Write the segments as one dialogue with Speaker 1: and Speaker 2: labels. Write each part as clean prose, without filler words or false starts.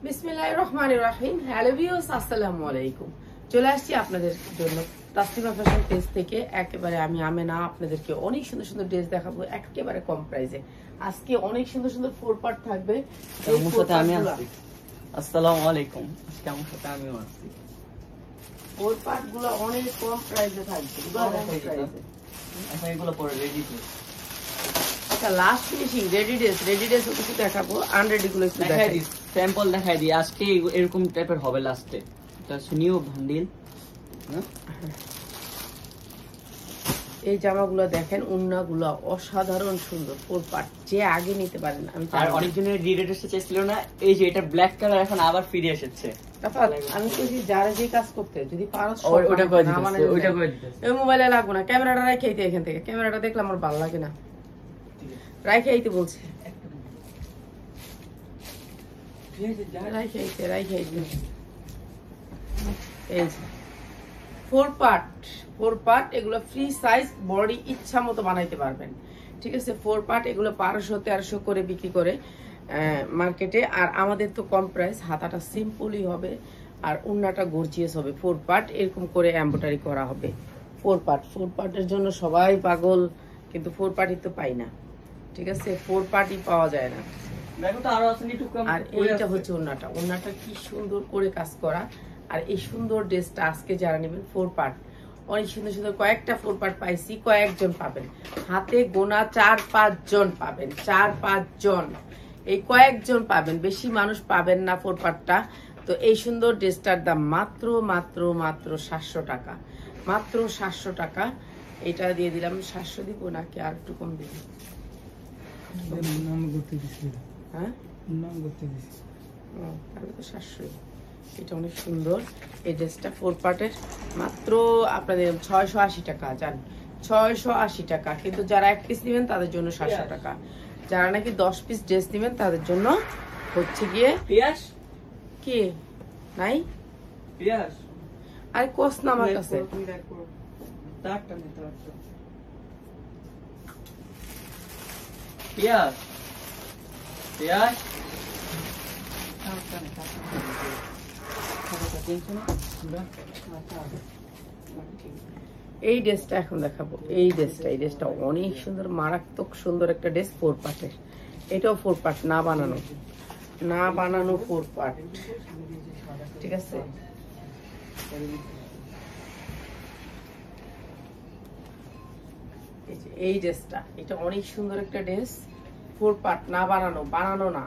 Speaker 1: বিসমিল্লাহির রহমানির রহিম। Hello viewers, আসসালামু আলাইকুম। চলে আসছি আপনাদের জন্য তাসলিমা ফ্যাশন পেজ থেকে। একেবারে আমি আমেনা আপনাদেরকে অনেক সুন্দর সুন্দর ড্রেস দেখাবো একেবারে কম প্রাইসে। আজকে অনেক সুন্দর সুন্দর ফোর পার্ট থাকবে।
Speaker 2: আমার সাথে আমি আছি। আসসালামু আলাইকুম। আজকে আমার সাথে আমিও আছি।
Speaker 1: ফোর পার্ট গুলো অনেক কম প্রাইসে থাকবে।
Speaker 2: এখন এগুলো পরে রেডি টু।
Speaker 1: আচ্ছা, লাস্ট ফিনিশিং রেডি ড্রেস কিছু দেখাবো, আনরেডি গুলো একটু দেখাই দিই।
Speaker 2: স্যাম্পল দেখাই দিই। আজকে এরকম টাইপের হবে লাস্টে। এটা নিউ বান্ডিল।
Speaker 1: এই জামাগুলো দেখেন, উন্নাগুলো অসাধারণ সুন্দর, ফোর পার্ট, যে আগে নিতে পারেন। আমি
Speaker 2: আর অনেকজনের রিরেটেশন চাইছিল না, এই যে এটা ব্ল্যাক কালার এখন আবার ফিরে এসেছে।
Speaker 1: আমি কইছি যারা যে কাজ করতে যদি পারো
Speaker 2: ওটা করে দিতেছে, ওটা করে দিতেছে।
Speaker 1: এই মোবাইলে লাগবে না, ক্যামেরাটা রাখে আইতে। এখান থেকে ক্যামেরাটা দেখলে আমার ভালো লাগে না, রাখে আইতে বলছে। রাখে আইতে এই যে ফোর পার্ট এগুলো ফ্রি সাইজ, বডি ইচ্ছা মতো বানাইতে পারবেন। ঠিক আছে, ফোর পার্ট এগুলো 1200-1300 করে বিক্রি করে মার্কেটে। আর আমাদের তো কম প্রাইস, হাতাটা সিম্পলই হবে আর উন্নাটা গর্জিয়াস হবে। ফোর পার্ট এরকম করে এমব্রয়ডারি করা হবে। ফোর পার্টের জন্য সবাই পাগল, কিন্তু ফোর পার্টই তো পাই না। ঠিক আছে, ফোর পার্টই পাওয়া যায় না। আর এইটা হচ্ছে উন্নাটা কি সুন্দর করে কাজ করা। আর এই সুন্দর ড্রেসটা আজকে যারা নেবেন, ফোর পার্ট অনেক সুন্দর সুন্দর কয়েকটা ফোর পার্ট পাইছি, কয়েকজন পাবেন, হাতে গোনা 4-5 জন পাবেন, 4-5 জন, এই কয়েকজন পাবেন, বেশি মানুষ পাবেন না ফোর পার্টটা। তো এই সুন্দর ড্রেসটার দাম মাত্র 700 টাকা, মাত্র 700 টাকা। এটা দিয়ে দিলাম। 700 দিব নাকি আর একটু কম দিব? হ্যাঁ, তাহলে তো 700। এটা অনেক সুন্দর এই ড্রেসটা, ফোর পার্টের, মাত্র আপনাদের 680 টাকা। জান 680 টাকা। কিন্তু যারা 1 পিস নেবেন তাদের জন্য 700 টাকা, যারা নাকি 10 পিস ড্রেস নেবেন তাদের জন্য হচ্ছে গিয়ে কি নাই। আরে কোস না আমার কাছে, এই ড্রেসটা এখন দেখাবো। এই ড্রেসটা অনেক সুন্দর, মারাত্মক সুন্দর একটা ড্রেস, ফোর পার্টের। এটাও ফোর পার্ট, না বানানো ফোর পার্ট। ঠিক আছে, এই ড্রেসটা, এটা অনেক সুন্দর একটা ড্রেস, ফোর পার্ট, না বানানো না।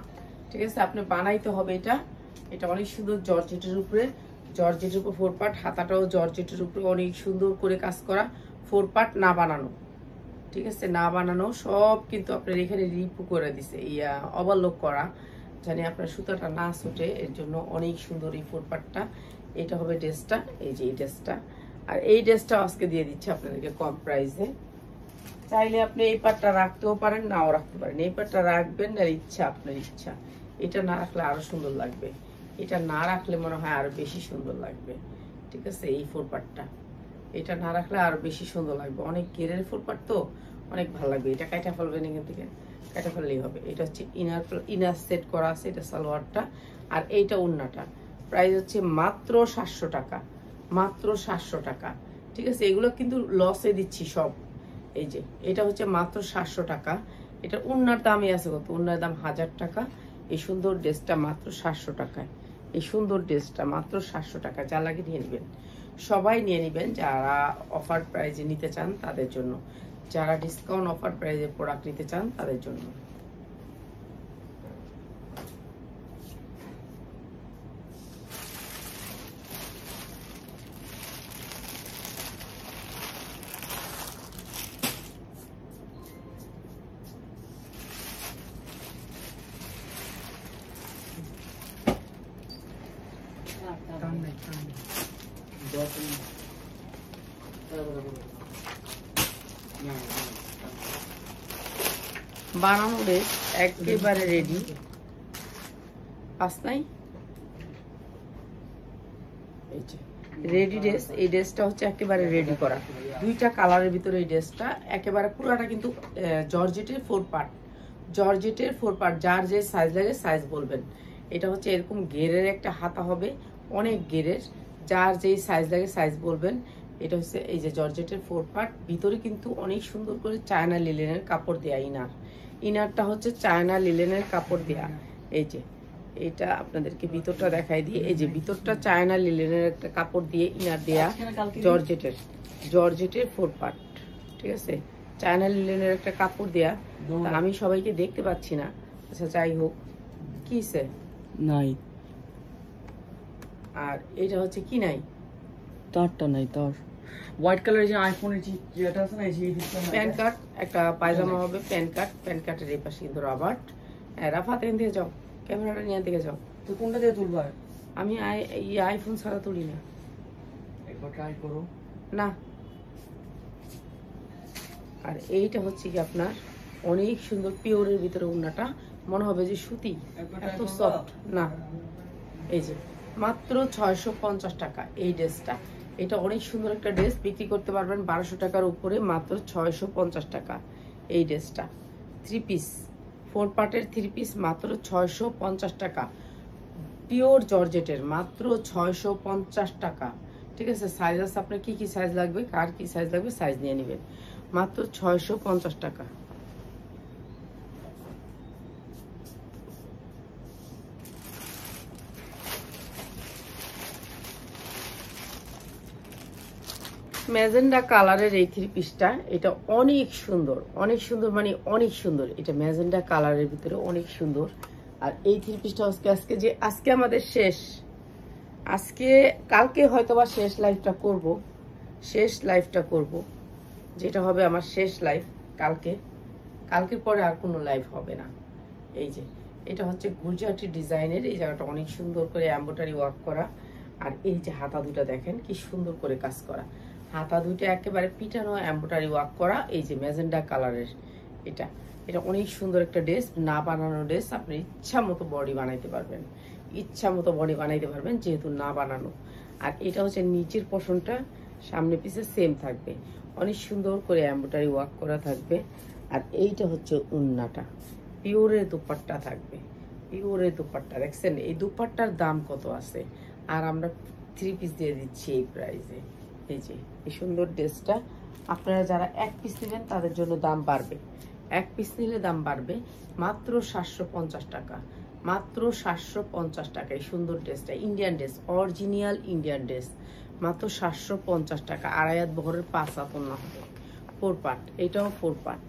Speaker 1: ঠিক আছে, আপনি বানাইতে হবে। এটা অনেক সুন্দর, জর্জেটের উপরে ফোর পার্ট, হাতাটাও জর্জেটের উপরে অনেক সুন্দর করে কাজ করা, ফোর পার্ট, না বানানো। ঠিক আছে, না বানানো সব, কিন্তু আপনার এখানে রিপু করে দিছে, ওভারলক করা, জানি আপনার সুতাটা না ছুটে, এর জন্য অনেক সুন্দর এই ফোর পার্টটা। এটা হবে ড্রেসটা, এই যে এই ড্রেসটা। আর এই ড্রেসটা আজকে দিয়ে দিচ্ছে আপনাদেরকে কম প্রাইসে। চাইলে আপনি এই পাটটা রাখতেও পারেন, নাও রাখতে পারেন। এই পাটটা রাখবেন, আর ইচ্ছা আপনার ইচ্ছা। এটা না রাখলে আরো সুন্দর লাগবে, এটা না রাখলে মনে হয় আরো বেশি সুন্দর লাগবে। ঠিক আছে, এই ফোর পাটটা এটা না রাখলে আরো বেশি সুন্দর লাগবে। অনেক গেরের ফোর পাট তো অনেক ভালো লাগবে। এটা কাটা ফেলবেন, এখান থেকে কাটা ফেললেই হবে। এটা হচ্ছে ইনার সেট করা আছে, এটা সালোয়ারটা। আর এইটা উন্নাটা, প্রাইস হচ্ছে মাত্র 700 টাকা, মাত্র 700 টাকা। ঠিক আছে, এগুলো কিন্তু লসে দিচ্ছি সব। এই যে এটা হচ্ছে মাত্র 700 টাকা। এটা উন্নার দামই আছে কত, উন্নার দাম 1000 টাকা। এই সুন্দর ড্রেসটা মাত্র 700 টাকায়, এই সুন্দর ড্রেসটা মাত্র 700 টাকা। যা লাগে নিয়ে নেবেন, সবাই নিয়ে নেবেন। যারা অফার প্রাইজে নিতে চান তাদের জন্য, যারা ডিসকাউন্ট অফার প্রাইজে প্রোডাক্ট নিতে চান তাদের জন্য। বানানো ড্রেস একেবারে রেডি, পাস নাই। এই যে রেডি ড্রেস, এই ড্রেসটা হচ্ছে একেবারে রেডি করা, দুইটা কালারের ভিতরে এই ড্রেসটা একেবারে পুরোটা কিন্তু জর্জেটের ফোর পার্ট, যার যে সাইজ লাগে সাইজ বলবেন। এটা হচ্ছে এরকম ঘেরের একটা হাতা হবে, অনেক ঘেরের, যার যেই সাইজ লাগে সাইজ বলবেন। এটা হচ্ছে এই যে জর্জেটের 4 পার্ট, ভিতরে কিন্তু অনেক সুন্দর করে চায়না লিলেনের কাপড় দেয়া। ইনারটা হচ্ছে চায়না লিলেনের কাপড় দেয়া। এই যে এটা আপনাদেরকে ভিতরটা দেখাই দিয়ে, এই যে ভিতরটা চায়না লিলেনের একটা কাপড় দিয়ে ইনার দেয়া, জর্জেটের 4 পার্ট, ঠিক আছে, চায়না লিলেনের একটা কাপড় দেয়া। আমি সবাইকে দেখতে পাচ্ছি না, আচ্ছা যাই হোক, কিসে
Speaker 2: নাই,
Speaker 1: আর এটা হচ্ছে কি নাই,
Speaker 2: তারটা নাই, তার হোয়াইট কালারের যে আইফোনের যেটা আছে না, এই
Speaker 1: প্যান কার্ড, একটা পায়জামা হবে, প্যান কার্ডের এই পাশে কিন্তু রবার্ট। রাফাত এখান থেকে যাও, ক্যামেরাটা নিয়ে থেকে যাও।
Speaker 2: তো কোনটা দিয়ে তুলবা?
Speaker 1: আমি এই আইফোন ছাড়া তুলি না।
Speaker 2: একবার ট্রাই করো
Speaker 1: না। আর এইটা হচ্ছে কি আপনার অনেক সুন্দর পিওরের ভিতরে ওড়নাটা, মনে হবে যে সুতি, এত সফট না। এই যে মাত্র 650 টাকা এই ড্রেসটা। এটা অনেক সুন্দর একটা ড্রেস, বিক্রি করতে পারবেন 1200 টাকার উপরে, মাত্র 650 টাকা এই ড্রেসটা। 3 পিস 4 পার্টের 3 পিস মাত্র 650 টাকা, পিওর জর্জেটের, মাত্র 650 টাকা। ঠিক আছে, সাইজ আছে, আপনার কি কি সাইজ লাগবে, কার কি সাইজ লাগবে সাইজ নিয়ে নেবেন, মাত্র 650 টাকা। ম্যাজেন্ডা কালারের এই 3 পিসটা, এটা অনেক সুন্দর, অনেক সুন্দর, মানে অনেক সুন্দর। এটা ম্যাজেন্ডা কালারের ভিতরে অনেক সুন্দর। আর এই 3 পিসটা আজকে আমাদের শেষ, আজকে কালকে হয়তোবা শেষ লাইভটা করব, যেটা হবে আমার শেষ লাইভ। কালকের পরে আর কোনো লাইভ হবে না। এই যে এটা হচ্ছে গুজরাটি ডিজাইনের, এই জায়গাটা অনেক সুন্দর করে এমব্রয়ডারি ওয়ার্ক করা। আর এই যে হাতা দুটা দেখেন কি সুন্দর করে কাজ করা, হাতা দুইটা একেবারে পিটানো এমব্রয়ডারি ওয়ার্ক করা। এই যে ম্যাজেন্ডা কালারের এটা অনেক সুন্দর একটা ড্রেস, না বানানো ড্রেস, আপনি ইচ্ছা মতো বডি বানাইতে পারবেন, যেহেতু না বানানো। আর এটা হচ্ছে নিচের পশনটা সামনে পিছে সেম থাকবে, অনেক সুন্দর করে এমব্রয়ডারি ওয়ার্ক করা থাকবে। আর এইটা হচ্ছে উন্নাটা, পিওরের দুপাট্টা থাকবে, পিওরের দুপাট্টা। দেখছেন এই দুপাট্টার দাম কত আছে, আর আমরা 3 পিস দিয়ে দিচ্ছি এই প্রাইসে। এই যে এই সুন্দর ড্রেসটা আপনারা যারা 1 পিস নেবেন তাদের জন্য দাম বাড়বে, 1 পিস নিলে দাম বাড়বে, মাত্র 750 টাকা, মাত্র 750 টাকা। এই সুন্দর ড্রেসটা Indian dress, original Indian dress, মাত্র 750 টাকা। 2.5 হাত বহরের 5 হাত ওড়না হবে, 4 পার্ট, এটাও 4 পার্ট।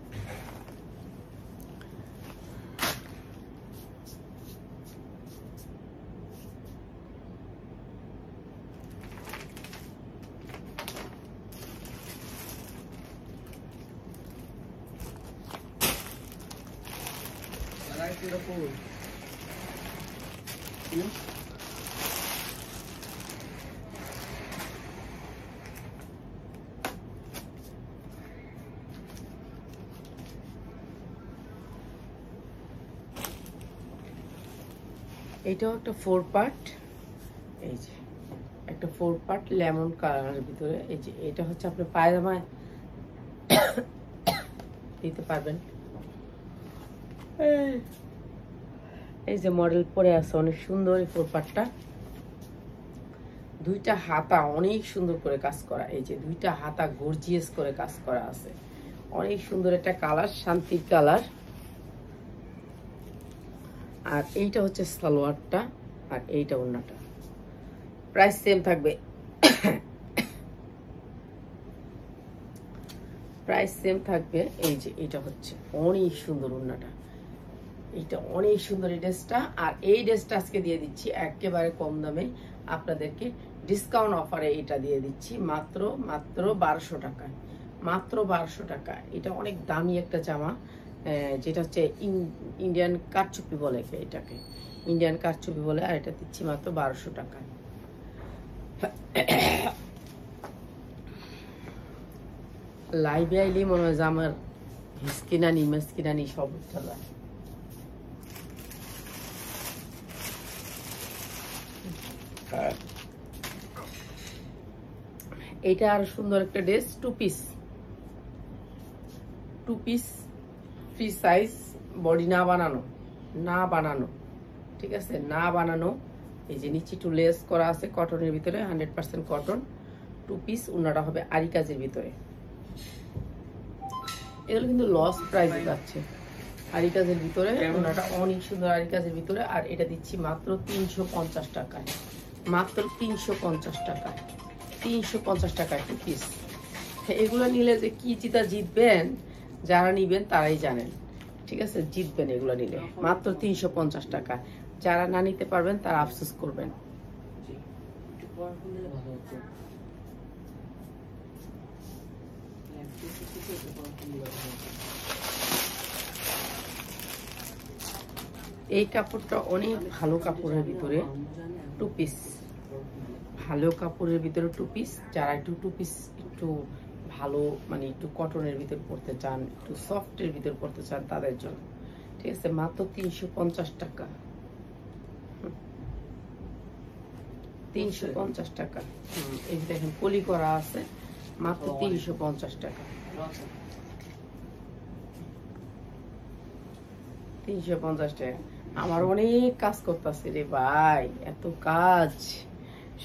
Speaker 1: এটাও একটা 4 পার্ট, এই যে একটা 4 পার্ট লেমন কালারের ভিতরে। এই যে এটা হচ্ছে আপনি পায়জামায় দিতে পারবেন। এই যে মডেল পরে আছে, অনেক সুন্দর এই 4 পার্টটা। দুইটা হাতা অনেক সুন্দর করে কাজ করা, এই যে দুইটা হাতা গর্জিয়াস করে কাজ করা আছে, অনেক সুন্দর একটা কালার, শান্তির কালার। আর এইটা হচ্ছে সালোয়ারটা, আর এইটা ওড়নাটা। প্রাইস সেম থাকবে, প্রাইস সেম থাকবে। এই যে এটা হচ্ছে অনেক সুন্দর ওড়নাটা, এটা অনেক সুন্দর এই ড্রেসটা। আর এই ড্রেসটা আজকে দিয়ে দিচ্ছি একেবারে কম দামে আপনাদেরকে, ডিসকাউন্ট অফারে এটা দিয়ে দিচ্ছি মাত্র 1200 টাকায়, মাত্র 1200 টাকা। এটা অনেক দামি একটা জামা, যেটা হচ্ছে ইন্ডিয়ান কারচুপি বলে, এটাকে ইন্ডিয়ান কারচুপি বলে। আর এটা দিচ্ছি মাত্র 1200 টাকা। লাইভে আইলেই মনে হয় যে আমার হিসকিনানি মেসকিনানি সব উঠা যায়। এটা আর সুন্দর একটা dress, 2 piece free size, body না বানানো, ঠিক আছে, না বানানো। এই যে নিচে একটু লেস করা আছে কটনের ভিতরে, 100% কটন। 2 পিস, ওনাটা হবে আরি কাজের ভিতরে। এগুলো কিন্তু লস প্রাইসে যাচ্ছে আরি কাজের ভিতরে। ওনাটা অনেক সুন্দর আরি কাজের ভিতরে। আর এটা দিচ্ছি মাত্র 350 টাকায়, মাত্র 350 টাকা, 350 টাকায় 2 পিস। এগুলো নিলে যে কি চিতা জিতবেন, যারা নিবেন তারাই জানেন। ঠিক আছে, জিতবেন এগুলো নিলে মাত্র 350 টাকা। যারা না নিতে পারবেন তারা আফসোস করবেন। এই কাপড়টা অনেক ভালো কাপড়ের ভিতরে 2 পিস, ভালো কাপড়ের ভিতরে 2 পিস। যারা একটু 2 পিস একটু ভালো মানে একটু কটনের ভিতর পড়তে চান, একটু সফটের ভিতর পড়তে চান তাদের জন্য। ঠিক আছে, মাত্র 350 টাকা, 350 টাকা। এই দেখেন পলি করা আছে, মাত্র 350 টাকা, 350 টাকা। আমার অনেক কাজ করতেছে রে ভাই, এত কাজ।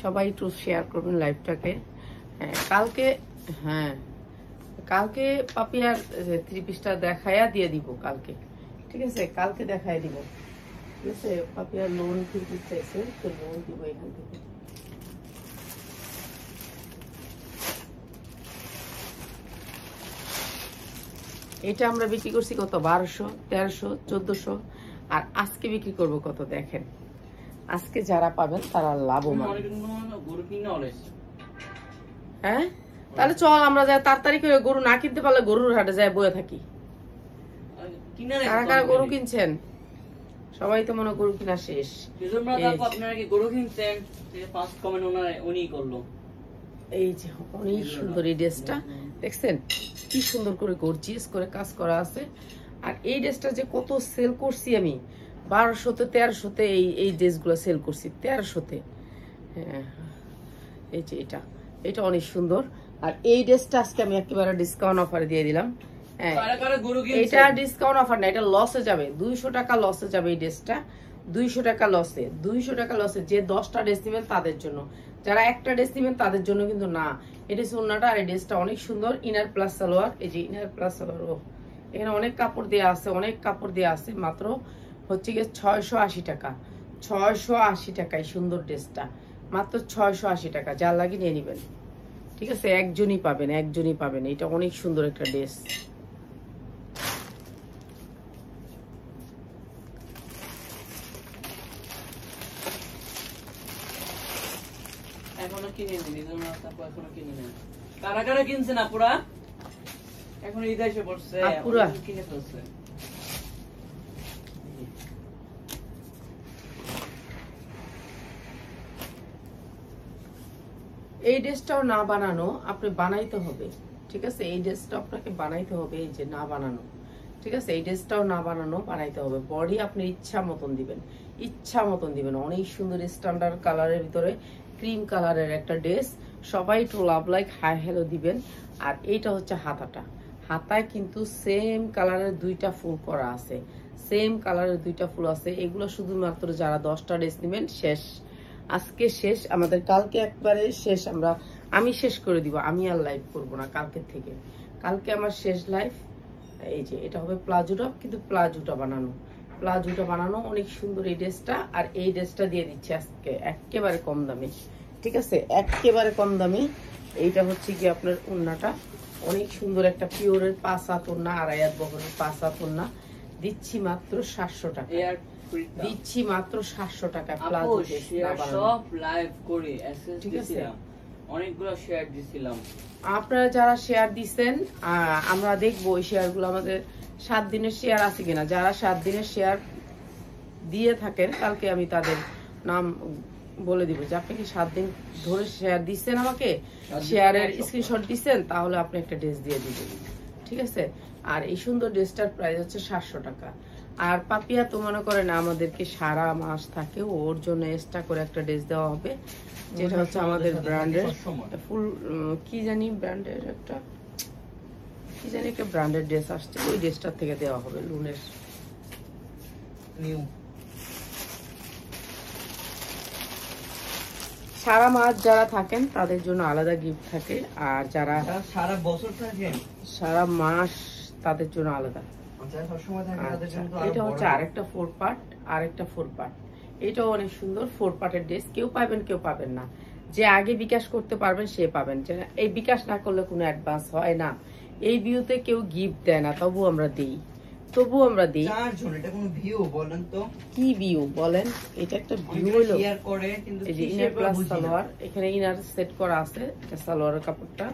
Speaker 1: সবাই একটু শেয়ার করবেন লাইভটাকে। কালকে, হ্যাঁ কালকে পাপিয়ার 3 পিসটা দেখায়া দিয়ে দিব কালকে। ঠিক আছে, কালকে দেখায় দিব। ঠিক আছে, পাপিয়ার লোন 3 পিস চাইছে, তো লোন দিব এখান থেকে। এটা আমরা বিক্রি করছি কত, 1200, 1300, 1400। আর আজকে বিক্রি করব কত দেখেন। আজকে যারা পাবেন তারা লাভবান। হ্যাঁ, তাহলে চল আমরা যাই তাড়াতাড়ি করে। গরু না কিনতে পারলে গরুর হাটে যাই বয়ে থাকি। কারা কারা গরু কিনছেন? সবাই তো মনে গরু কিনা শেষ। এই যে অনেক সুন্দর এই ড্রেসটা দেখছেন, কি সুন্দর করে গর্জিয়াস করে কাজ করা আছে। আর এই ড্রেসটা যে কত সেল করছি আমি, 1200-তে 1300-তে এই ড্রেসগুলো সেল করছি 1300-তে। হ্যাঁ, এই যে এটা অনেক সুন্দর। আর এই ড্রেসটা আজকে আমি একেবারে ডিসকাউন্ট অফারে দিয়ে দিলাম। হ্যাঁ, এটা ডিসকাউন্ট অফার না, এটা লসে যাবে, 200 টাকা লসে যাবে এই ড্রেসটা। 200 টাকা লসে, 200 টাকা লসে। যে 10টা ড্রেস নেবেন তাদের জন্য, যারা একটা ড্রেস নেবেন তাদের জন্য কিন্তু না। এটা ওড়নাটা, আর এই ড্রেসটা অনেক সুন্দর। ইনার প্লাস সালোয়ার, এই যে ইনার প্লাস সালোয়ার। এখানে অনেক কাপড় দেওয়া আছে, অনেক কাপড় দেওয়া আছে। মাত্র হচ্ছে গিয়ে 680 টাকা, 680 টাকায় সুন্দর ড্রেসটা, মাত্র 680 টাকা। যার লাগে নিয়ে নেবেন। ঠিক আছে, একজনই পাবেন, একজনই পাবেন। এটা অনেক সুন্দর একটা ড্রেস।
Speaker 2: এখনো কিনে নিন, এখনো কিনে নেন। কারা কারা কিনছেন আপুরা? এখন ঈদ এসে পড়ছে, আপুরা কিনে ফেলছে।
Speaker 1: এই ড্রেসটাও না বানানো, আপনি বানাইতে হবে। ঠিক আছে, এই ড্রেসটা আপনাকে বানাইতে হবে। এই যে না বানানো, ঠিক আছে, এই ড্রেসটাও না বানানো, বানাইতে হবে। বডি আপনি ইচ্ছা মতন দিবেন, ইচ্ছা মতন দিবেন। অনেক সুন্দর স্ট্যান্ডার্ড কালারের ভিতরে ক্রিম কালারের একটা ড্রেস। সবাই একটু লাভ লাইক হাই হ্যালো দিবেন। আর এইটা হচ্ছে হাতাটা, হাতায় কিন্তু সেম কালারের 2টা ফুল করা আছে, সেম কালারের 2টা ফুল আছে। এগুলো শুধুমাত্র যারা 10টা ড্রেস নেবেন শেষ, আজকে শেষ, আমাদের কালকে একবারে শেষ। আমি শেষ করে দিব, আমি আর লাইভ করব না কালকে থেকে। কালকে আমার শেষ লাইভ। এই যে এটা হবে প্লাজোটা, কিন্তু প্লাজোটা বানানো অনেক সুন্দর এই ড্রেসটা। আর এই ড্রেসটা দিয়ে দিচ্ছি আজকে একেবারে কম দামে। ঠিক আছে, একেবারে কম দামে। এইটা হচ্ছে কি আপনার ওড়নাটা অনেক সুন্দর একটা পিওরের 5 হাত ওড়না, 2.5 হাত বহরের 5 হাত ওড়না। দিচ্ছি মাত্র 700 টাকা, দিচ্ছি মাত্র 700 টাকা। প্লাজো
Speaker 2: সব লাইভ করে ঠিক আছে, অনেকগুলো শেয়ার দিছিলাম।
Speaker 1: আপনারা যারা শেয়ার দিচ্ছেন আমরা দেখবো ওই শেয়ারগুলো আমাদের 7 দিনের শেয়ার আছে কিনা। যারা 7 দিনের শেয়ার দিয়ে থাকেন কালকে আমি তাদের নাম বলে দিব যে আপনি কি 7 দিন ধরে শেয়ার দিচ্ছেন, আমাকে শেয়ারের স্ক্রিনশট দিচ্ছেন, তাহলে আপনি একটা ড্রেস দিয়ে দিবেন। ঠিক আছে, আর এই সুন্দর ড্রেসটার প্রাইস হচ্ছে 700 টাকা। আর পাপিয়া তো মনে করেন আমাদেরকে সারা মাস থাকে, ওর জন্য এক্সট্রা করে একটা ড্রেস দেওয়া হবে, যেটা হচ্ছে আমাদের ব্র্যান্ডের ফুল কি জানি ব্র্যান্ডের একটা ব্র্যান্ডের ড্রেস আসছে, ওই ড্রেসটার থেকে দেওয়া হবে লুনের নিউ। সারা মাস যারা থাকেন তাদের জন্য আলাদা গিফট থাকে, আর যারা
Speaker 2: সারা বছর থাকেন
Speaker 1: সারা মাস তাদের জন্য আলাদা। এটা হচ্ছে আরেকটা 4 পার্ট, আরেকটা 4 পার্ট। এটাও অনেক সুন্দর 4 পার্টের ড্রেস। কেউ পাবেন কেউ পাবেন না, যে আগে বিকাশ করতে পারবেন সে পাবেন, যে এই বিকাশ না করলে কোনো অ্যাডভান্স হয় না। এই ভিউতে কেউ গিফট দেয় না, তবু আমরা দিই, তবু আমরা দিই।
Speaker 2: এটা কোন ভিউ বলেন তো, কি
Speaker 1: ভিউ বলেন? এটা একটা ভিউ হলো
Speaker 2: শেয়ার করে, কিন্তু
Speaker 1: এই যে ইনার প্লাস সালোয়ার, এখানে ইনার সেট করা আছে, এটা সালোয়ারের কাপড়টা।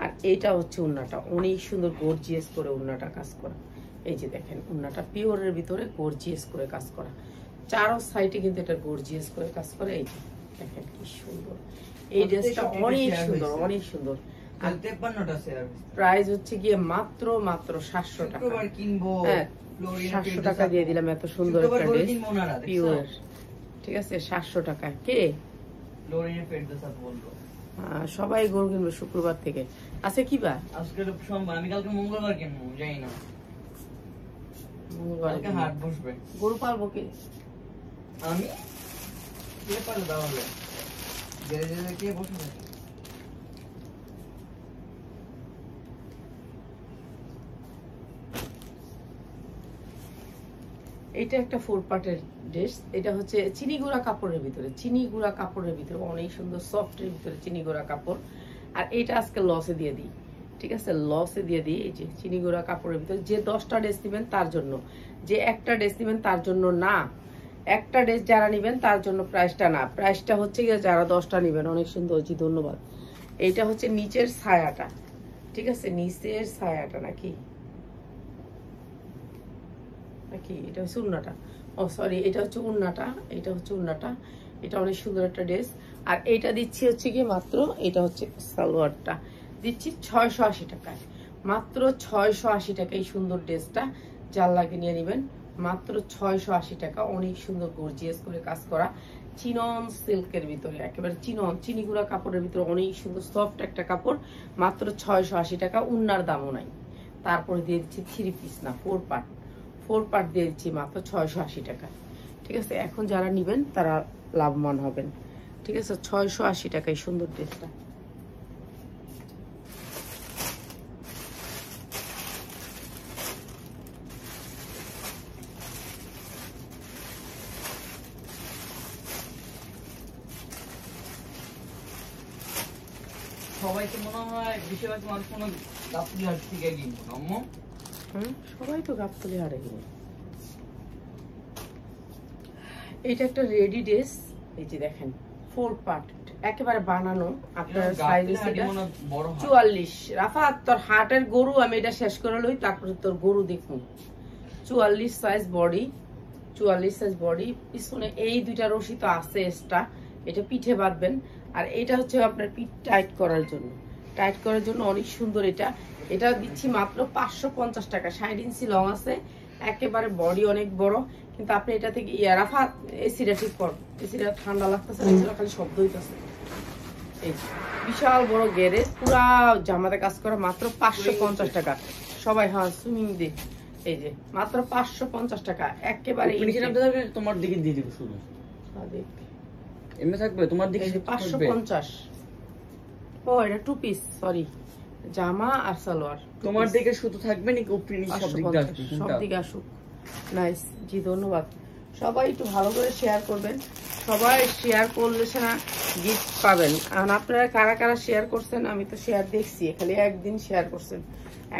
Speaker 1: আর এইটা হচ্ছে ওড়নাটা, অনেক সুন্দর গর্জিয়াস করে ওড়নাটা কাজ করা। এই যে দেখেন ওড়নাটা পিওরের ভিতরে গর্জিয়াস করে কাজ করা, চারো সাইডে কিন্তু এটা গর্জিয়াস করে কাজ করে। এই যে দেখেন কি সুন্দর, এই ড্রেসটা অনেক সুন্দর, অনেক সুন্দর। আর
Speaker 2: 53টা শেয়ার,
Speaker 1: প্রাইস হচ্ছে গিয়ে মাত্র 700 টাকা।
Speaker 2: শুক্রবার কিনবো,
Speaker 1: হ্যাঁ 700 টাকা দিয়ে দিলাম, এত সুন্দর একটা ড্রেস পিওর। ঠিক আছে 700 টাকা। কে
Speaker 2: ফ্লোরিনের ফেরদৌসা বলবো,
Speaker 1: সবাই গরু কিনবে শুক্রবার থেকে। আছে কি বা
Speaker 2: আজকে সোমবার, আমি কালকে মঙ্গলবার কিনবো, যাই না কালকে হাট বসবে।
Speaker 1: গরু পালবো কি
Speaker 2: আমি, কে পারবে তাহলে? কে বসবে?
Speaker 1: এটা একটা 4 পার্টের ড্রেস। এটা হচ্ছে চিনি গুঁড়া কাপড়ের ভিতরে, চিনি গুঁড়া কাপড়ের ভিতরে অনেক সুন্দর সফটের ভিতরে চিনি গুঁড়া কাপড়। আর এটা আজকে লসে দিয়ে দিই, ঠিক আছে লসে দিয়ে দিই। এই যে চিনি গুঁড়া কাপড়ের ভিতরে, যে 10টা ড্রেস নেবেন তার জন্য, যে একটা ড্রেস নেবেন তার জন্য না, একটা ড্রেস যারা নেবেন তার জন্য প্রাইসটা না, প্রাইসটা হচ্ছে গিয়ে যারা 10টা নেবেন। অনেক সুন্দর, জি ধন্যবাদ। এইটা হচ্ছে নিচের ছায়াটা, ঠিক আছে নিচের ছায়াটা নাকি নাকি এটা হচ্ছে উন্নাটা, ও সরি এটা হচ্ছে উন্নাটা, এটা হচ্ছে উন্নাটা। এটা অনেক সুন্দর একটা ড্রেস। আর এইটা দিচ্ছি হচ্ছে কি মাত্র, এটা হচ্ছে সালোয়ারটা দিচ্ছি 680 টাকায়, মাত্র 680 টাকা। এই সুন্দর ড্রেসটা যার লাগে নিয়ে নেবেন, মাত্র 680 টাকা। অনেক সুন্দর গর্জিয়াস করে কাজ করা চিনন সিল্কের ভিতরে, একেবারে চিনন চিনি গুঁড়া কাপড়ের ভিতরে অনেক সুন্দর সফট একটা কাপড়, মাত্র 680 টাকা। উন্নার দামও নাই। তারপরে দিয়ে দিচ্ছি 3 পিস না 4 পার্ট, 4 পার্ট দিয়ে দিচ্ছি মাত্র 680 টাকা। ঠিক আছে, এখন যারা নেবেন তারা লাভবান হবেন। ঠিক আছে 680 টাকায় সুন্দর ড্রেসটা।
Speaker 2: সবাইকে মনে হয় বেশিরভাগ মানুষ কোনো গাবতলী হাট থেকে কিনবো না আম্মু।
Speaker 1: সবাই তো গাবতলী হাটে কিনে। এটা একটা রেডি ড্রেস, এই যে দেখেন 4 পার্ট একেবারে বানানো। আপনার সাইজ এটা 44। রাফাত তোর হাটের গরু আমি এটা শেষ করে লই, তারপরে তোর গরু দেখুন। 44 সাইজ বডি, 44 সাইজ বডি। পিছনে এই দুইটা রশি তো আছে এক্সট্রা, এটা পিঠে বাঁধবেন। আর এটা হচ্ছে আপনার পিঠ টাইট করার জন্য, টাইট করার জন্য অনেক সুন্দর। এটা এটা দিচ্ছি মাত্র 550 টাকা। 60 ইঞ্চি লং আছে, একেবারে বডি অনেক বড়। কিন্তু আপনি এটা থেকে রাফাত এসিটা ঠিক কর, এসিটা ঠান্ডা লাগতেছে, এসিটা খালি শব্দ হইতেছে। এই বিশাল বড় গেরে পুরা জামাতে কাজ করা, মাত্র 550 টাকা। সবাই হ্যাঁ সুইমিং দি, এই যে মাত্র 550 টাকা একেবারে।
Speaker 2: তোমার দিকে দিয়ে দিব শুধু, এমনি থাকবে তোমার দিকে
Speaker 1: 550। ও এটা 2 পিস, সরি জামা আর সালোয়ার
Speaker 2: তোমার দিকে শুধু থাকবে নাকি উপরে নিচে সব দিকে আসবে?
Speaker 1: সব দিকে আসুক। নাইস, জি ধন্যবাদ। সবাই একটু ভালো করে শেয়ার করবেন, সবাই শেয়ার করলে না গিফট পাবেন। আর আপনারা কারা কারা শেয়ার করছেন আমি তো শেয়ার দেখছি, খালি একদিন শেয়ার করছেন।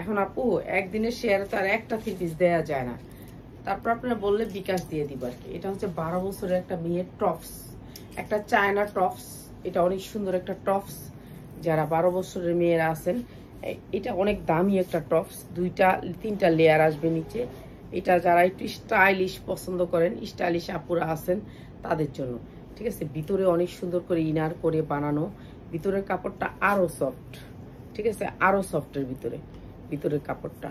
Speaker 1: এখন আপু একদিনের শেয়ারে তো আর একটা 3 পিস দেওয়া যায় না, তারপর আপনারা বললে বিকাশ দিয়ে দিব আর কি। এটা হচ্ছে 12 বছরের একটা মেয়ের টপস, একটা চায়না টপস। এটা অনেক সুন্দর একটা টপস, যারা 12 বছরের মেয়েরা আছেন এটা অনেক দামি একটা টপস। 2-3টা লেয়ার আসবে নিচে। এটা যারা একটু স্টাইলিশ পছন্দ করেন, স্টাইলিশ আপুরা আছেন তাদের জন্য। ঠিক আছে, ভিতরে অনেক সুন্দর করে ইনার করে বানানো, ভিতরের কাপড়টা আরো সফট। ঠিক আছে, আরো সফটের ভিতরে ভিতরের কাপড়টা।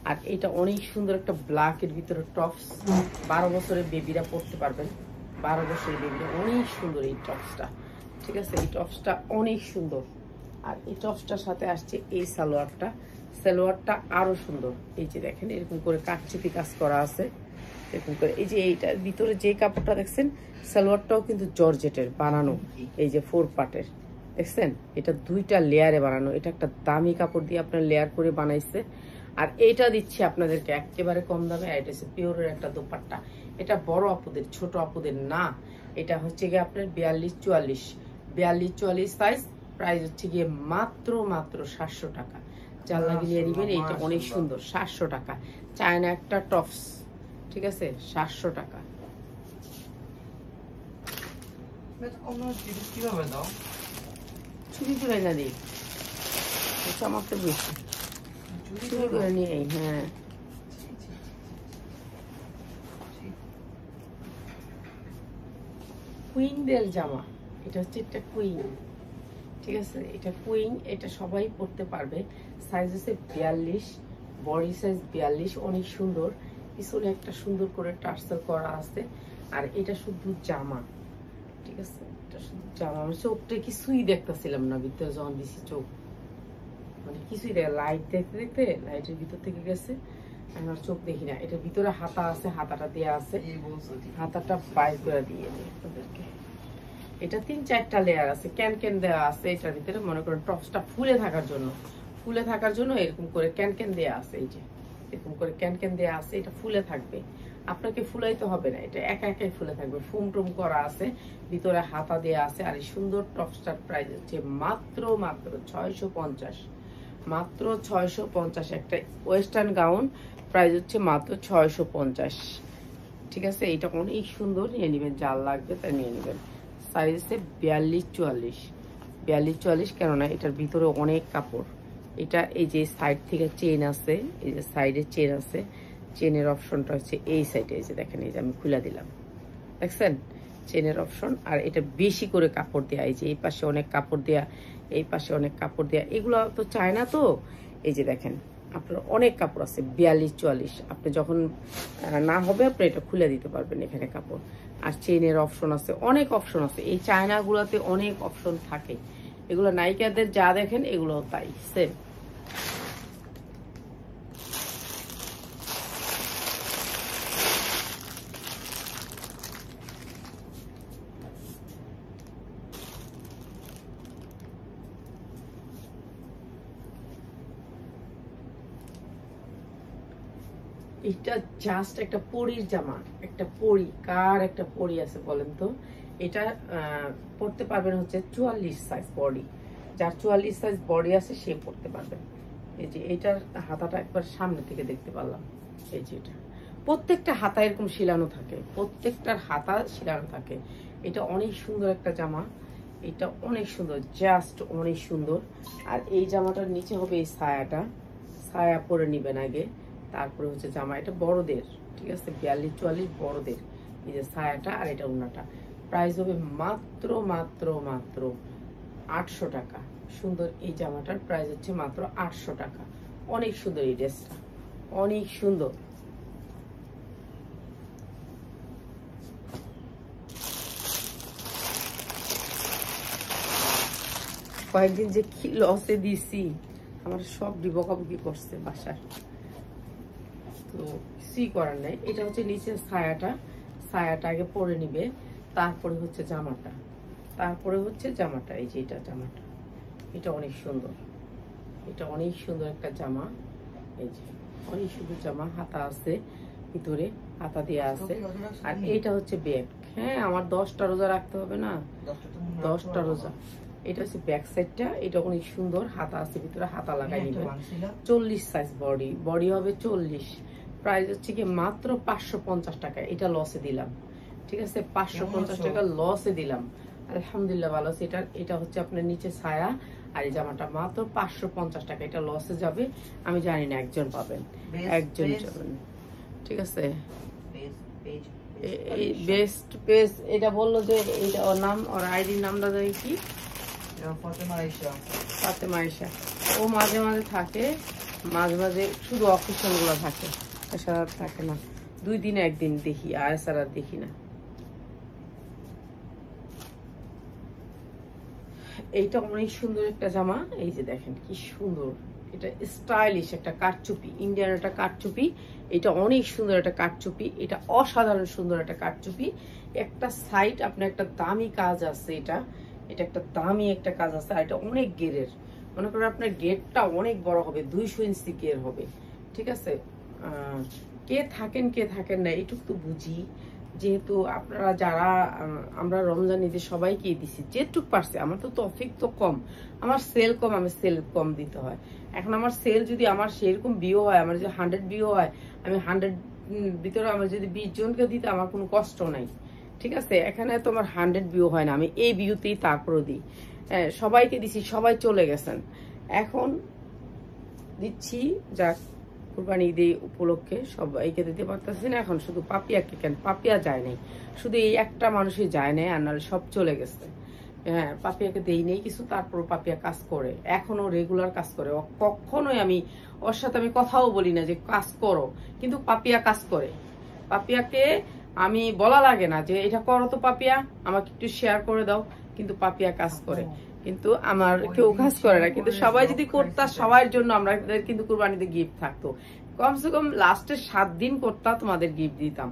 Speaker 1: আর এটা অনেক সুন্দর একটা ব্ল্যাকের ভিতরে টপস, 12 বছরের বেবিরা পরতে পারবেন। 12 বছরের বেবিরা অনেক সুন্দর এই টপসটা। ঠিক আছে, এই টপসটা অনেক সুন্দর। আর এই টপসটার সাথে আসছে এই সালোয়ারটা, সালোয়ারটা আরো সুন্দর। এই যে দেখেন এরকম করে কাটচিপি কাজ করা আছে, এরকম করে। এই যে এইটার ভিতরে যে কাপড়টা দেখছেন, সালোয়ারটাও কিন্তু জর্জেটের বানানো, এই যে 4 পার্টের দেখছেন, এটা 2টা লেয়ারে বানানো। এটা একটা দামি কাপড় দিয়ে আপনার লেয়ার করে বানাইছে। আর এইটা দিচ্ছি আপনাদেরকে একেবারে কম দামে। এটা হচ্ছে পিওরের একটা দোপাট্টা। এটা বড় আপুদের, ছোট আপুদের না। এটা হচ্ছে গিয়ে আপনার 42-44 সাইজ। প্রাইস হচ্ছে গিয়ে মাত্র 700 টাকা। যার লাগিয়ে নিবেন, এইটা অনেক সুন্দর। 700 টাকা। চায়না একটা টপস, ঠিক আছে, 700 টাকা। চুরি করে না দিই, চমকটা বেশি চুরি করে নিয়ে। হ্যাঁ, কুইনদের জামা। এটা হচ্ছে একটা কুইন, ঠিক আছে, এটা কুইন। এটা সবাই পরতে পারবে। সাইজ হচ্ছে 42, বডি সাইজ 42। অনেক সুন্দর। পিছনে একটা সুন্দর করে টার্সেল করা আছে। আর এটা শুধু জামা, ঠিক আছে, এটা শুধু জামা। আমি চোখটা কিছুই দেখতেছিলাম না ভিতরে যখন দিছি, চোখ মানে কিছুই দেখ, লাইট দেখতে দেখতে লাইটের ভিতর থেকে গেছে, আমার চোখ দেখি না। এটার ভিতরে হাতা আছে, হাতাটা দেওয়া আছে, হাতাটা বাইর করে দিয়ে দিই আপনাদেরকে। এটা 3-4টা লেয়ার আছে, ক্যান দেওয়া আছে এটার ভিতরে। মনে করেন টপসটা ফুলে থাকার জন্য এরকম করে ক্যান দেওয়া আছে। এই যে এরকম করে ক্যান দেওয়া আছে, এটা ফুলে থাকবে। আপনাকে ফুলাইতে হবে না, এটা একাই ফুলে থাকবে। ফুম করা আছে, ভিতরে হাতা দেওয়া আছে। আর এই সুন্দর টপসটার প্রাইস হচ্ছে মাত্র 650। মাত্র 650। একটা ওয়েস্টার্ন গাউন প্রাইস হচ্ছে মাত্র 650, ঠিক আছে। এইটা অনেক সুন্দর, নিয়ে নেবেন, যার লাগবে তা নিয়ে নেবেন। সাইজ হচ্ছে 42-44। কেননা এটার ভিতরে অনেক কাপড়। এটা এই যে সাইড থেকে চেন আছে, এই যে সাইডে চেন আছে, চেনের অপশনটা হচ্ছে এই সাইডে। এই যে দেখেন, এই যে আমি খুলে দিলাম, দেখছেন চেনের অপশন। আর এটা বেশি করে কাপড় দেয়া, এই যে এই পাশে অনেক কাপড় দেয়া, এই পাশে অনেক কাপড় দেয়া। এগুলো তো চায় না তো। এই যে দেখেন, আপনার অনেক কাপড় আছে 42-44। আপনি যখন না হবে আপনি এটা খুলে দিতে পারবেন এখানে কাপড়। আর চেনের অপশন আছে, অনেক অপশন আছে। এই চায়নাগুলোতে অনেক অপশন থাকে। এগুলো নায়িকাদের যা দেখেন এগুলো তাই সেম। এটা জাস্ট একটা পরীর জামা, একটা পরী। কার একটা পরী আছে বলেন তো? এটা পড়তে পারবেন হচ্ছে 44 সাইজ বডি। যার 44 সাইজ বডি আছে সে পড়তে পারবেন। এই যে এটার হাতাটা একবার সামনে থেকে দেখতে পারলাম। এই যে এটা প্রত্যেকটা হাতা এরকম শিলানো থাকে, প্রত্যেকটার হাতা শিলানো থাকে। এটা অনেক সুন্দর একটা জামা, এটা অনেক সুন্দর, জাস্ট অনেক সুন্দর। আর এই জামাটার নিচে হবে এই ছায়াটা, ছায়া পরে নিবেন আগে, তারপরে হচ্ছে জামা। এটা বড়দের, ঠিক আছে, 42-44 বড়দের। এই যে ছায়াটা আর এটা ওড়নাটা। প্রাইস হবে মাত্র 800 টাকা। সুন্দর এই জামাটার প্রাইস হচ্ছে মাত্র 800 টাকা। অনেক সুন্দর এই ড্রেসটা, অনেক সুন্দর। কয়েকদিন যে কি লসে দিছি, আমার সব বকাবকি করছে বাসায়, তো কিছুই করার নাই। এটা হচ্ছে নিচের ছায়াটা, ছায়াটা আগে পরে নিবে, তারপরে হচ্ছে জামাটা, এই যে এটা জামাটা। এটা অনেক সুন্দর, এটা অনেক সুন্দর একটা জামা। এই যে অনেক সুন্দর জামা, হাতা আছে ভিতরে, হাতা দেওয়া আছে। আর এইটা হচ্ছে ব্যাগ। হ্যাঁ, আমার 10টা রোজা রাখতে হবে না, 10টা রোজা। এটা হচ্ছে ব্যাক সাইডটা, এটা অনেক সুন্দর, হাতা আছে ভিতরে, হাতা লাগাই নিবে। 40 সাইজ বডি হবে 40। প্রাইস হচ্ছে কি মাত্র 550 টাকা। এটা লসে দিলাম, ঠিক আছে, 550 টাকা লসে দিলাম। আলহামদুলিল্লাহ ভালো আছে। এটা হচ্ছে আপনার নিচে ছায়া, আর এই জামাটা মাত্র 550 টাকা। এটা লসে যাবে আমি জানি না, একজন পাবেন, একজন যাবেন, ঠিক আছে। এই বেস্ট পেজ এটা বললো যে এটা ওর নাম, ওর আইডির নামটা জানি কি, ফাতেমা আয়েশা। ও মাঝে মাঝে থাকে, মাঝে মাঝে শুধু অকেশন গুলো থাকে, এছাড়া থাকে না। 2 দিনে 1 দিন দেখি, আর এছাড়া দেখি না। এইটা অনেক সুন্দর একটা জামা। এই যে দেখেন কি সুন্দর, এটা স্টাইলিশ একটা কারচুপি, ইন্ডিয়ান একটা কারচুপি। এটা অনেক সুন্দর একটা কারচুপি, এটা অসাধারণ সুন্দর একটা কারচুপি। একটা সাইড আপনার একটা দামি কাজ আছে, এটা একটা দামি একটা কাজ আছে। আর এটা অনেক গেরের, মনে করেন আপনার গেটটা অনেক বড় হবে, 200 ইঞ্চি গের হবে, ঠিক আছে। কে থাকেন না এইটুক তো বুঝি, যেহেতু আপনারা যারা আমরা রমজান ঈদে সবাইকে দিছি যেটুক পারছে। আমার তো তৌফিক তো কম, আমার সেল কম, আমি সেল কম দিতে হয়। এখন আমার সেল যদি আমার সেরকম ভিউ হয়, আমার যদি 100 ভিউ হয়, আমি 100 ভিতরে আমার যদি 20 জনকে দিতে আমার কোনো কষ্ট নাই, ঠিক আছে। এখানে তো আমার 100 ভিউ হয় না, আমি এই ভিউতেই তারপরে দিই। সবাইকে দিছি, সবাই চলে গেছেন, এখন দিচ্ছি। যাক, কুরবানি ঈদে উপলক্ষে সবাইকে দিতে পারতেছি না। এখন শুধু পাপিয়াকে, কেন পাপিয়া যায় নাই, শুধু এই একটা মানুষই যায় নাই, আর নাহলে সব চলে গেছে। হ্যাঁ, পাপিয়াকে দেই নেই কিছু, তারপর পাপিয়া কাজ করে, এখনো রেগুলার কাজ করে। কখনোই আমি ওর সাথে আমি কথাও বলি না যে কাজ করো, কিন্তু পাপিয়া কাজ করে। পাপিয়াকে আমি বলা লাগে না যে এটা করো তো পাপিয়া, আমাকে একটু শেয়ার করে দাও, কিন্তু পাপিয়া কাজ করে। কিন্তু আমার কেউ কাজ করে না, কিন্তু সবাই যদি করতা, সবার জন্য আমরা কিন্তু কুরবানিতে গিফট থাকতো। কমসে কম লাস্টের 7 দিন করতা, তোমাদের গিফট দিতাম।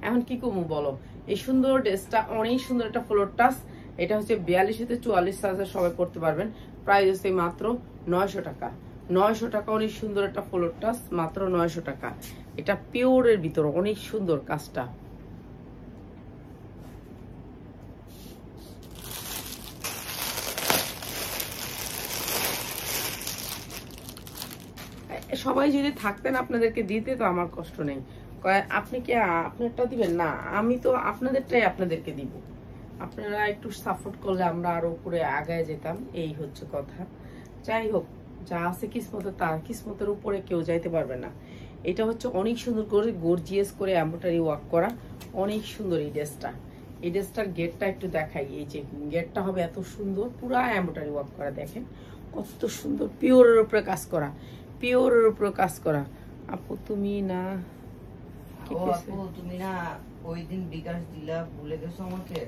Speaker 1: এখন কি কমু বলো। এই সুন্দর ড্রেসটা অনেক সুন্দর একটা ফ্লোর টাচ, এটা হচ্ছে 42 থেকে 44 সাইজের সবাই পড়তে পারবেন। প্রাইস হচ্ছে মাত্র 900 টাকা। 900 টাকা, অনেক সুন্দর একটা ফ্লোর টাচ, মাত্র 900 টাকা। এটা পিওরের ভিতর, অনেক সুন্দর কাজটা। সবাই যদি থাকতেন আপনাদেরকে দিতে, তো আমার কষ্ট নেই। আপনি কি আপনারটা দিবেন না, আমি তো আপনাদেরটাই আপনাদেরকে দিব। আপনারা একটু সাপোর্ট করলে আমরা আরো উপরে আগায় যেতাম, এই হচ্ছে কথা। যাই হোক, যা আছে কিসমতে, তার কিসমতের উপরে কেউ যাইতে পারবে না। এটা হচ্ছে অনেক সুন্দর করে গর্জিয়াস করে এমব্রয়ডারি ওয়ার্ক করা, অনেক সুন্দর এই ড্রেসটা। এই ড্রেসটার গেটটা একটু দেখাই, এই যে গেটটা হবে এত সুন্দর, পুরা এমব্রয়ডারি ওয়ার্ক করা, দেখেন কত সুন্দর, পিওরের উপরে কাজ করা, পিওরের উপরে কাজ করা। আপু তুমি না,
Speaker 2: তুমি না ওই দিন বিকাশ দিলা, ভুলে গেছো আমাকে?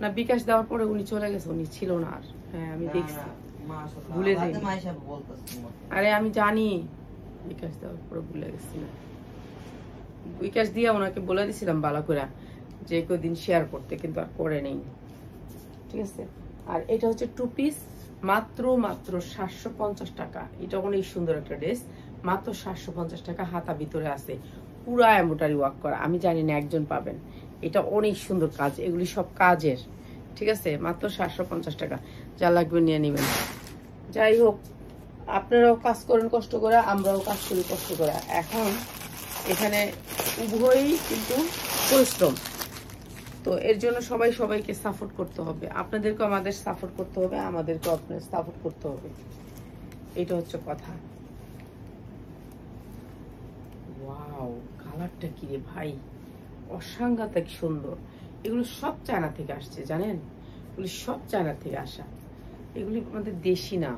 Speaker 1: না, বিকাশ দেওয়ার পরে উনি চলে গেছে, উনি ছিল না আর। হ্যাঁ, আমি দেখছি, ভুলে যাই। আরে আমি জানি বিকাশ দেওয়ার পরে ভুলে গেছি না। বিকাশ দিয়ে ওনাকে বলে দিছিলাম ভালো করে যে কদিন শেয়ার করতে, কিন্তু আর করে নেই, ঠিক আছে। আর এটা হচ্ছে 2 পিস, মাত্র 750 টাকা। এটা অনেক সুন্দর একটা ড্রেস, মাত্র 750 টাকা। হাতা ভিতরে আছে, পুরা এমব্রয়ডারি ওয়ার্ক করা। আমি জানি না একজন পাবেন, এটা অনেক সুন্দর কাজ, এগুলি সব কাজের, ঠিক আছে। মাত্র 750 টাকা, যা লাগবে নিয়ে নেবেন। যাই হোক, আপনারাও কাজ করেন কষ্ট করে, আমরাও কাজ করি কষ্ট করে। এখন এখানে উভয়ই কিন্তু পরিশ্রম, তো এর জন্য সবাই সবাইকে সাপোর্ট করতে হবে। আপনাদেরকেও আমাদের সাপোর্ট করতে হবে, আমাদেরকেও আপনাদের সাপোর্ট করতে হবে, এটা হচ্ছে কথা। ওয়াও, কালারটা কি রে ভাই, অসাংঘাতিক সুন্দর। এগুলো সব চায়না থেকে আসছে, জানেন, এগুলি সব চায়না থেকে আসা। এগুলি আমাদের দেশি না,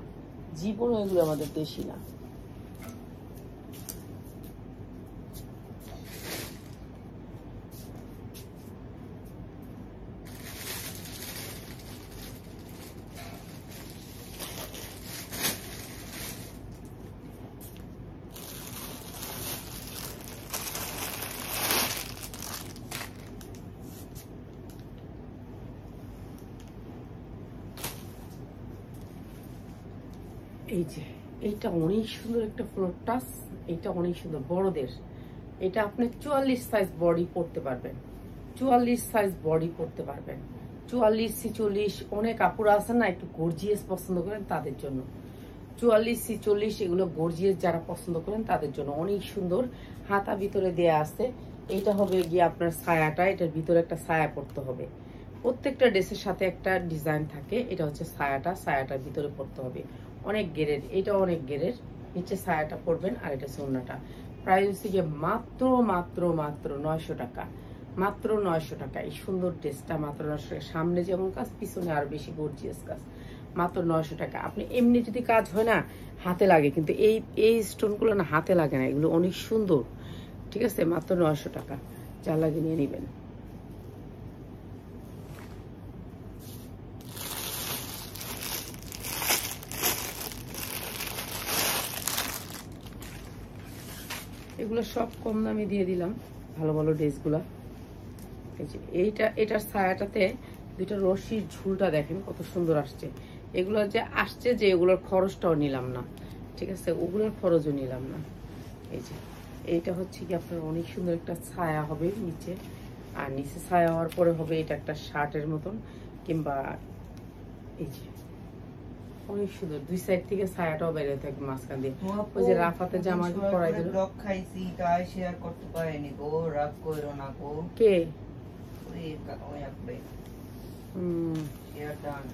Speaker 1: জীবনও এগুলো আমাদের দেশি না। এই যে এইটা অনেক সুন্দর একটা ফ্লোর টাচ, এটা অনেক সুন্দর বড়দের। এটা আপনি 44 সাইজ বডি পড়তে পারবেন, 44 সাইজ বডি পড়তে পারবেন। 44, 46 অনেক আপুরা আছেন না একটু গর্জিয়াস পছন্দ করেন, তাদের জন্য 44, 46 এগুলো গর্জিয়াস যারা পছন্দ করেন তাদের জন্য অনেক সুন্দর। হাতা ভিতরে দেয়া আছে, এইটা হবে গিয়ে আপনার ছায়াটা, এটার ভিতরে একটা ছায়া পড়তে হবে। প্রত্যেকটা ড্রেসের সাথে একটা ডিজাইন থাকে, এটা হচ্ছে ছায়াটা, ছায়াটার ভিতরে পড়তে হবে। অনেক গেরের, এটা অনেক গেরের, নিচে ছায়াটা পড়বেন। আর এটা সোনাটা প্রাইস হচ্ছে গিয়ে মাত্র 900 টাকা, মাত্র 900 টাকা। এই সুন্দর ড্রেসটা মাত্র 900 টাকা। সামনে যেমন কাজ, পিছনে আরো বেশি গর্জিয়াস কাজ, মাত্র 900 টাকা। আপনি এমনি যদি কাজ হয় না হাতে লাগে, কিন্তু এই স্টোনগুলো না হাতে লাগে না, এগুলো অনেক সুন্দর, ঠিক আছে। মাত্র 900 টাকা, যা লাগে নিয়ে নেবেন। এগুলো সব কম দামে দিয়ে দিলাম, ভালো ভালো ড্রেসগুলা। এই যে এটার ছায়াটাতে দুইটা রশির ঝুলটা দেখেন কত সুন্দর আসছে। এগুলো যে আসছে যে এগুলোর খরচটাও নিলাম না, ঠিক আছে, ওগুলোর খরচও নিলাম না। এই যে এইটা হচ্ছে কি আপনার অনেক সুন্দর একটা ছায়া হবে নিচে, আর নিচে ছায়া হওয়ার পরে হবে এটা একটা শার্টের মতন, কিংবা এই যে অনেক সুন্দর দুই সাইড থেকে ছায়াটাও বেরিয়ে থাকবে মাঝখান দিয়ে। ওই যে রাফাতে জামা পরাই দিল,
Speaker 2: ব্লগ খাইছি তাই শেয়ার করতে পারিনি গো, রাগ কইরো না গো।
Speaker 1: কে
Speaker 2: ওই আপনি শেয়ার ডান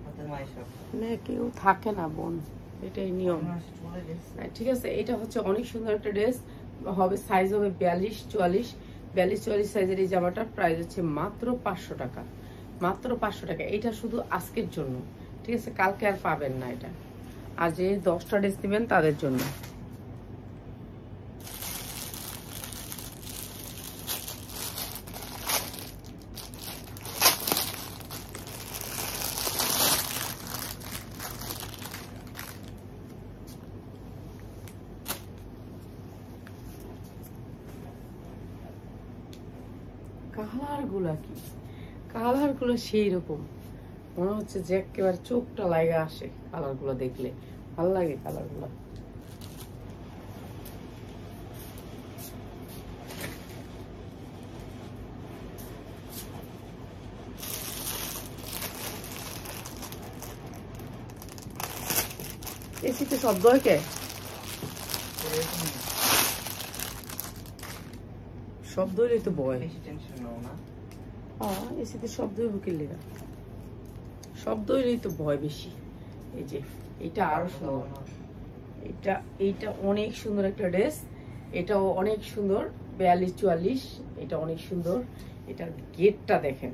Speaker 2: হাতে মাইশা
Speaker 1: না, কেউ থাকে না বোন, এটাই নিয়ম। ঠিক আছে, এটা হচ্ছে অনেক সুন্দর একটা ড্রেস হবে, সাইজ হবে 42-44 সাইজের। এই জামাটার প্রাইস হচ্ছে মাত্র 500 টাকা, মাত্র 500 টাকা। এটা শুধু আজকের জন্য, ঠিক আছে, কালকে আর পাবেন না এটা। আর যে 10টা ড্রেস নেবেন তাদের জন্য। কালার গুলো সেই রকম মনে হচ্ছে যে একেবারে চোখটা লাগা আসে কালার গুলো দেখলে, ভালো লাগে কালার গুলো। এসিতে শব্দ হয় কে? শব্দ হইলে তো ভয়, এসিতে শব্দ হইব কি লেগা, শব্দ হইলেই তো ভয় বেশি। এই যে এটা আরো সুন্দর, এইটা অনেক সুন্দর একটা ড্রেস, এটাও অনেক সুন্দর 42-44, এটা অনেক সুন্দর। এটার গেটটা দেখেন,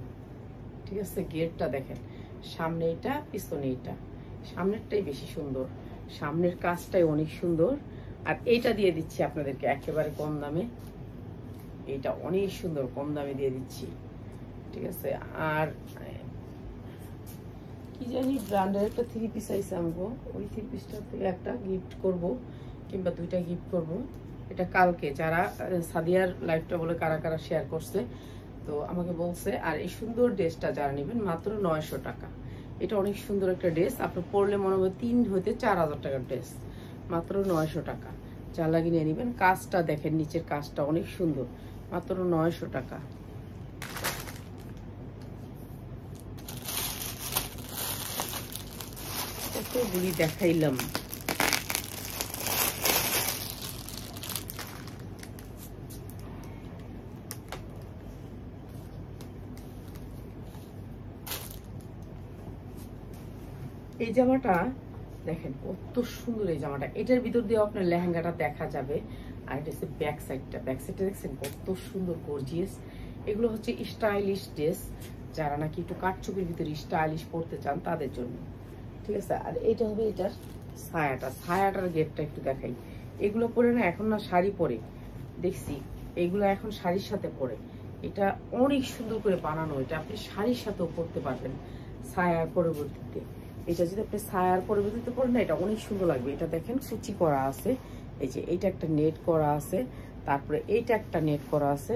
Speaker 1: ঠিক আছে, গেটটা দেখেন, সামনে এটা পিছনে এটা, সামনেরটাই বেশি সুন্দর, সামনের কাজটাই অনেক সুন্দর। আর এইটা দিয়ে দিচ্ছি আপনাদেরকে একেবারে কম দামে, এইটা অনেক সুন্দর কম দামে দিয়ে দিচ্ছি, ঠিক আছে। আর কি জানি ব্র্যান্ডের একটা 3 পিস আইছে আমগো, ওই 3 পিসটার থেকে একটা গিফট করব, কিংবা 2টা গিফট করব। এটা কালকে যারা সাদিয়ার লাইভটা বলে কারা কারা শেয়ার করছে তো আমাকে বলছে। আর এই সুন্দর ড্রেসটা যারা নেবেন মাত্র 900 টাকা। এটা অনেক সুন্দর একটা ড্রেস, আপনি পরলে মনে হবে 3 হতে 4000 টাকার ড্রেস, মাত্র 900 টাকা। যা লাগিয়ে নিয়ে নেবেন। কাজটা দেখেন, নিচের কাজটা অনেক সুন্দর, মাত্র 900 টাকা। কতগুলি দেখাইলাম। এই জামাটা দেখেন কত সুন্দর, এই জামাটা এটার ভিতর দিয়ে আপনার লেহেঙ্গাটা দেখা যাবে। আর এটা হচ্ছে ব্যাক সাইডটা দেখছেন কত সুন্দর গর্জিয়াস। এগুলো হচ্ছে স্টাইলিশ ড্রেস, যারা নাকি একটু কাটচুপির ভিতরে স্টাইলিশ পরতে চান তাদের জন্য, ঠিক আছে। আর এটা হবে এটার ছায়াটার গেটটা একটু দেখাই। এগুলো পরে না এখন না শাড়ি পরে দেখছি, এগুলো এখন শাড়ির সাথে পরে। এটা অনেক সুন্দর করে বানানো, এটা আপনি শাড়ির সাথেও পরতে পারবেন ছায়ার পরবর্তীতে। এটা যদি আপনি ছায়ার পরবর্তীতে পরেন না, এটা অনেক সুন্দর লাগবে। এটা দেখেন কুচি করা আছে, এই যে এইটা একটা নেট করা আছে, তারপরে এইটা একটা নেট করা আছে।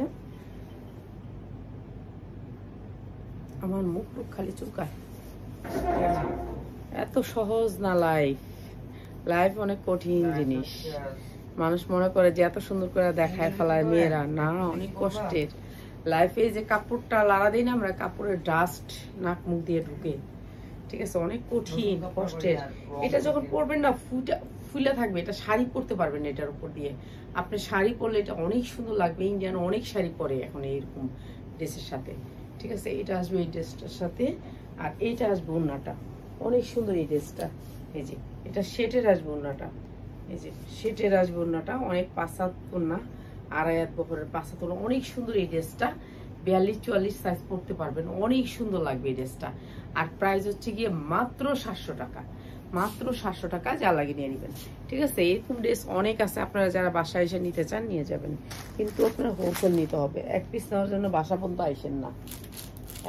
Speaker 1: আমার মুখ খালি চুলকায়। এত সহজ না লাইফ অনেক কঠিন জিনিস। মানুষ মনে করে যে এত সুন্দর করে দেখায় ফেলায় মেয়েরা, না, অনেক কষ্টের লাইফে। যে কাপড়টা লাড়া দিই না আমরা, কাপড়ের ডাস্ট নাক মুখ দিয়ে ঢুকে, ঠিক আছে, অনেক কঠিন কষ্টের। এটা যখন পরবেন না ফুলে থাকবে, এটা শাড়ি পরতে পারবেন এটার উপর দিয়ে। আপনি শাড়ি পরলে এটা অনেক সুন্দর লাগবে। ইন্ডিয়ান অনেক শাড়ি পরে এখন এইরকম ড্রেসের সাথে, ঠিক আছে। এটা আসবে এই ড্রেসটার সাথে, আর এইটা আসবে ওড়নাটা অনেক সুন্দর। এই ড্রেসটা এই যে এটা সেটের আসবে ওড়নাটা, এই যে সেটের আসবে ওড়নাটা, অনেক পাঁচাত ওড়না, 2.5 বহরের পাঁচাত ওড়না, অনেক সুন্দর এই ড্রেসটা। 42-44 সাইজ পরতে পারবেন, অনেক সুন্দর লাগবে এই ড্রেসটা। আর প্রাইস হচ্ছে গিয়ে মাত্র 700 টাকা, মাত্র 700 টাকা। যা লাগিয়ে নিয়ে নেবেন, ঠিক আছে। এরকম ড্রেস অনেক আছে, আপনারা যারা বাসায় এসে নিতে চান নিয়ে যাবেন, কিন্তু আপনারা হোলসেল নিতে হবে। 1 পিস নেওয়ার জন্য বাসা পর্যন্ত আইসেন না।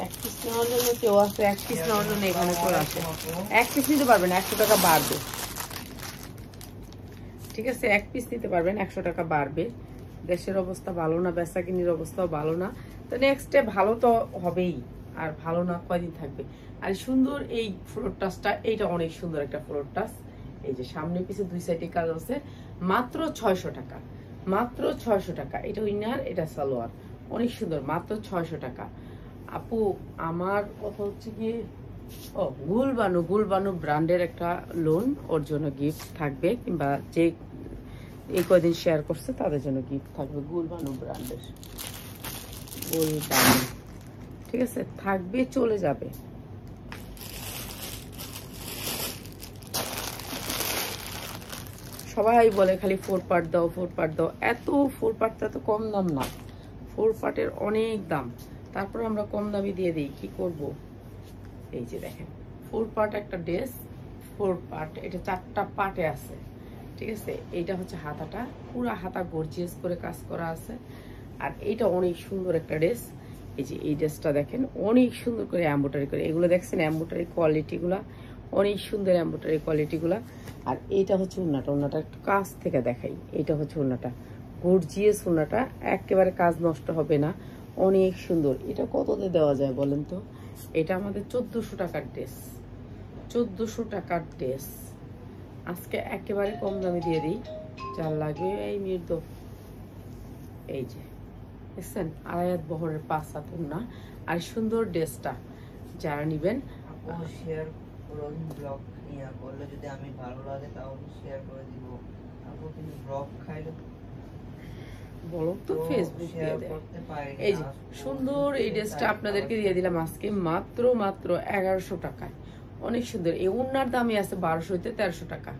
Speaker 1: 1 পিস নেওয়ার জন্য কেউ আছে, 1 পিস নেওয়ার জন্য এখানে করে আসে। 1 পিস নিতে পারবেন, 100 টাকা বাড়বে, ঠিক আছে। 1 পিস নিতে পারবেন, 100 টাকা বাড়বে। দেশের অবস্থা ভালো না, বেচাকিনির অবস্থাও ভালো না। তো নেক্সটে ভালো তো হবেই, আর ভালো না কয়দিন থাকবে। আর সুন্দর এই ফ্লোর টাচটা, এইটা অনেক সুন্দর একটা ফ্লোর টাচ। এই যে সামনে পিছে দুই সাইডে কাজ আছে, মাত্র 600 টাকা, মাত্র 600 টাকা। এটা উইনার, এটা সালোয়ার, অনেক সুন্দর, মাত্র 600 টাকা। আপু আমার কথা হচ্ছে কি, ও গুলবানু ব্র্যান্ডের একটা লোন, ওর জন্য গিফট থাকবে, কিংবা যে এই কয়দিন শেয়ার করছে তাদের জন্য গিফট থাকবে। গুলবানু ব্র্যান্ডের গুলবানু, ঠিক আছে, থাকবে, চলে যাবে। সবাই বলে খালি 4 পার্ট দাও, 4 পার্ট দাও। এত 4 পার্টটা তো কম দাম না, 4 পার্টের অনেক দাম, তারপর আমরা কম দামে দিয়ে দিই, কি করব। এই যে দেখেন 4 পার্ট একটা ড্রেস, 4 পার্ট, এটা 4টা পার্টে আছে, ঠিক আছে। এইটা হচ্ছে হাতাটা, পুরো হাতা গর্জিয়াস করে কাজ করা আছে। আর এইটা অনেক সুন্দর একটা ড্রেস। এই যে এই ড্রেসটা দেখেন অনেক সুন্দর করে এমব্রয়ডারি করে, এগুলো দেখছেন এমব্রয়ডারি কোয়ালিটিগুলা, অনেক সুন্দর এমব্রয়ডারি কোয়ালিটিগুলা। আর এইটা হচ্ছে ওড়নাটা, ওড়নাটা একটু কাছ থেকে দেখাই। এইটা হচ্ছে ওড়নাটা, গর্জিয়াস ওড়নাটা, একেবারে কাজ নষ্ট হবে না, অনেক সুন্দর। এটা কততে দেওয়া যায় বলেন তো? এটা আমাদের 1400 টাকার ড্রেস, 1400 টাকার ড্রেস। আজকে একেবারে কম দামে দিয়ে দিই, যার লাগবে এই মৃদ। এই যে দেখছেন আড়াই বহরের 5 হাত ওড়না, আর সুন্দর ড্রেসটা যারা নিবেন
Speaker 2: শেয়ার করুন, ব্লগ নিয়ে বললে যদি আমি ভালো লাগে তাহলে শেয়ার করে দিব। আপু কিন্তু ব্লগ খাইলে
Speaker 1: বলো তো ফেসবুক দিয়ে দেয়। এই যে সুন্দর এই ড্রেসটা আপনাদেরকে দিয়ে দিলাম আজকে মাত্র 1100 টাকায়, অনেক সুন্দর। এই উন্নার দামে আছে 1200 হইতে 1300 টাকা।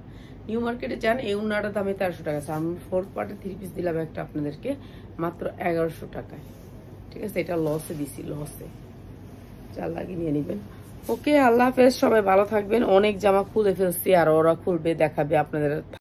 Speaker 1: নিউ মার্কেটে যান, এই উন্নাটার দামে 1300 টাকা আছে। আমি 4 পার্টের 3 পিস দিলাম একটা আপনাদেরকে মাত্র 1100 টাকায়, ঠিক আছে। এটা লসে দিছি, লসে, যা লাগিয়ে নিয়ে নিবেন। ওকে, আল্লাহ হাফেজ, সবাই ভালো থাকবেন। অনেক জামা খুলে ফেলছি, আর ওরা খুলবে, দেখাবে আপনাদের।